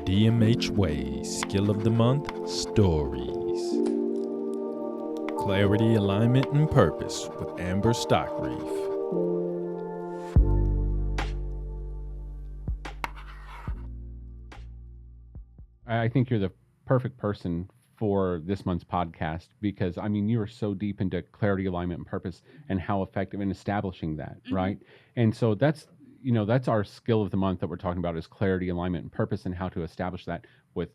DMH Way Skill of the Month Stories. Clarity, Alignment, and Purpose with Amber Stockreef. I think you're the perfect person for this month's podcast because, I mean, you are so deep into clarity, alignment, and purpose and how effective in establishing that, right? And so that's our skill of the month that we're talking about is clarity, alignment, and purpose and how to establish that with,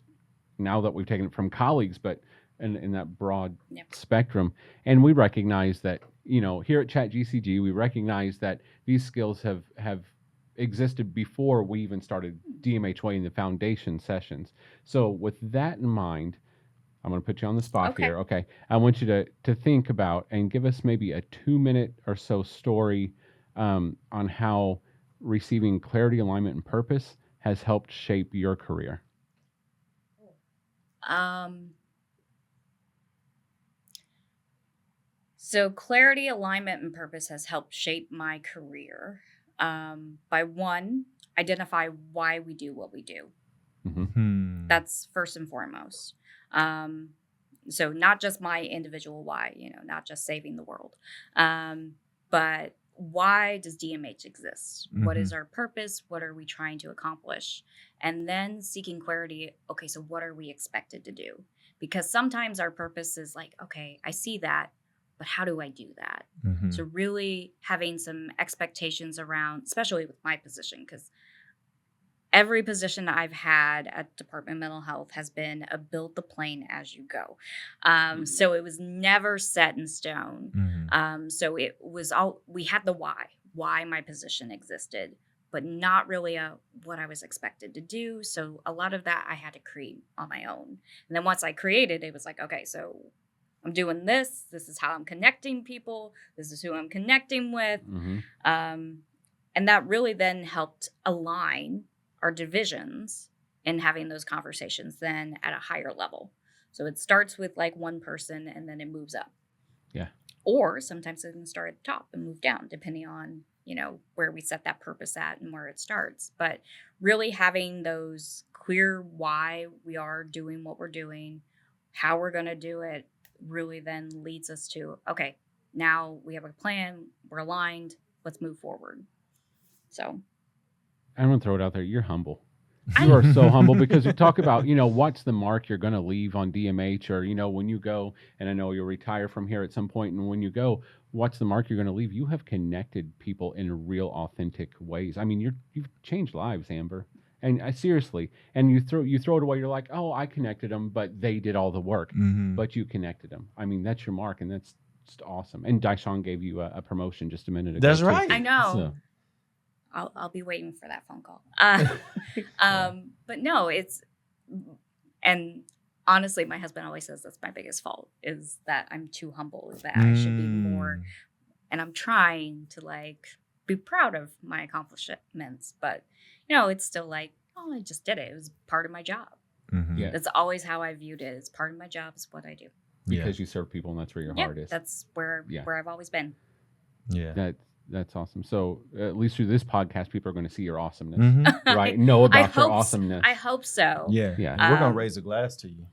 now that we've taken it from colleagues, but in that broad spectrum. And we recognize that, here at Chat GCG, we recognize that these skills have existed before we even started DMH Way in the foundation sessions. So with that in mind, I'm going to put you on the spot here. Okay. I want you to think about and give us maybe a 2-minute or so story on how receiving clarity, alignment, and purpose has helped shape your career. So clarity, alignment, and purpose has helped shape my career by one, identify why we do what we do. Mm-hmm. That's first and foremost. So not just my individual why, not just saving the world, but why does DMH exist? Mm-hmm. What is our purpose? What are we trying to accomplish? And then seeking clarity. Okay, so what are we expected to do? Because sometimes our purpose is like, okay, I see that, but how do I do that? Mm-hmm. So really having some expectations around, especially with my position, because every position I've had at Department of Mental Health has been a build the plane as you go. So it was never set in stone. Mm-hmm. So it was we had the why my position existed, but not really what I was expected to do. So a lot of that I had to create on my own. And then once I created, it was like, okay, so I'm doing this. This is how I'm connecting people. This is who I'm connecting with. Mm-hmm. And that really then helped align our divisions and having those conversations then at a higher level. So it starts with like one person and then it moves up. Yeah. Or sometimes it can start at the top and move down depending on, where we set that purpose at and where it starts. But really having those clear why we are doing what we're doing, how we're going to do it, really then leads us to, okay, now we have a plan, we're aligned, let's move forward. So I'm going to throw it out there. You're humble. You are so humble because you talk about, what's the mark you're going to leave on DMH or, when you go, and I know you'll retire from here at some point, and when you go, what's the mark you're going to leave? You have connected people in real authentic ways. I mean, you've changed lives, Amber. And seriously, and you throw it away. You're like, oh, I connected them, but they did all the work. Mm-hmm. But you connected them. I mean, that's your mark, and that's just awesome. And Daishan gave you a promotion just a minute ago. That's right. I know. So. I'll be waiting for that phone call. But no, and honestly, my husband always says that's my biggest fault is that I'm too humble, that I should be more, and I'm trying to be proud of my accomplishments, but it's still like, oh, I just did it. It was part of my job. Mm-hmm. Yeah. That's always how I viewed it. It's part of my job. It's what I do. Because you serve people and that's where your heart is. That's where I've always been. Yeah. That's awesome. So at least through this podcast, people are going to see your awesomeness, right? Know about your awesomeness. I hope so. Yeah. We're going to raise a glass to you.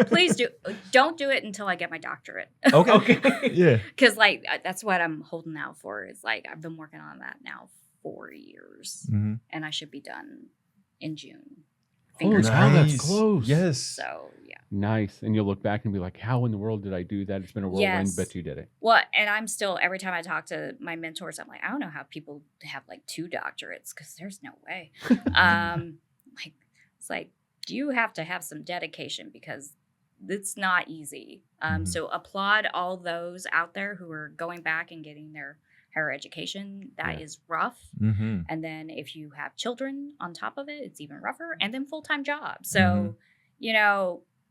Please do. Don't do it until I get my doctorate. Okay. Yeah. Because that's what I'm holding out for. Is I've been working on that now 4 years, and I should be done in June. Fingers crossed. That's close. Yes. So yeah. Nice. And you'll look back and be like, how in the world did I do that? It's been a whirlwind, but you did it. Well, and I'm still, every time I talk to my mentors, I'm like, I don't know how people have 2 doctorates because there's no way. It's like, do you have to have some dedication because it's not easy. So applaud all those out there who are going back and getting their higher education. That is rough. Mm-hmm. And then if you have children on top of it, it's even rougher. And then full-time jobs. So,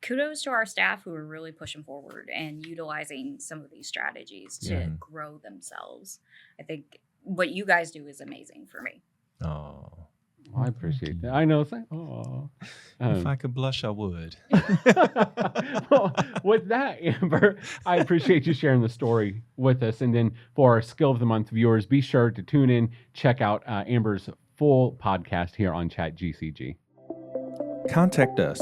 kudos to our staff who are really pushing forward and utilizing some of these strategies to grow themselves. I think what you guys do is amazing for me. Oh, well, I appreciate that. I know. It's like, oh. If I could blush, I would. Well, with that, Amber, I appreciate you sharing the story with us. And then for our Skill of the Month viewers, be sure to tune in, check out Amber's full podcast here on Chat GCG. contact us.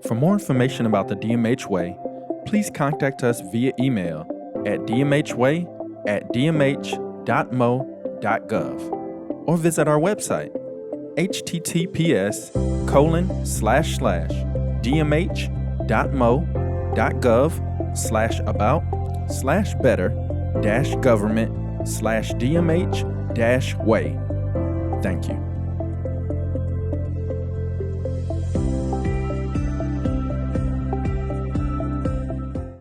For more information about the DMH Way, please contact us via email at dmhway@dmh.mo.gov or visit our website https://dmh.mo.gov/about/better-government/DMH-way. Thank you.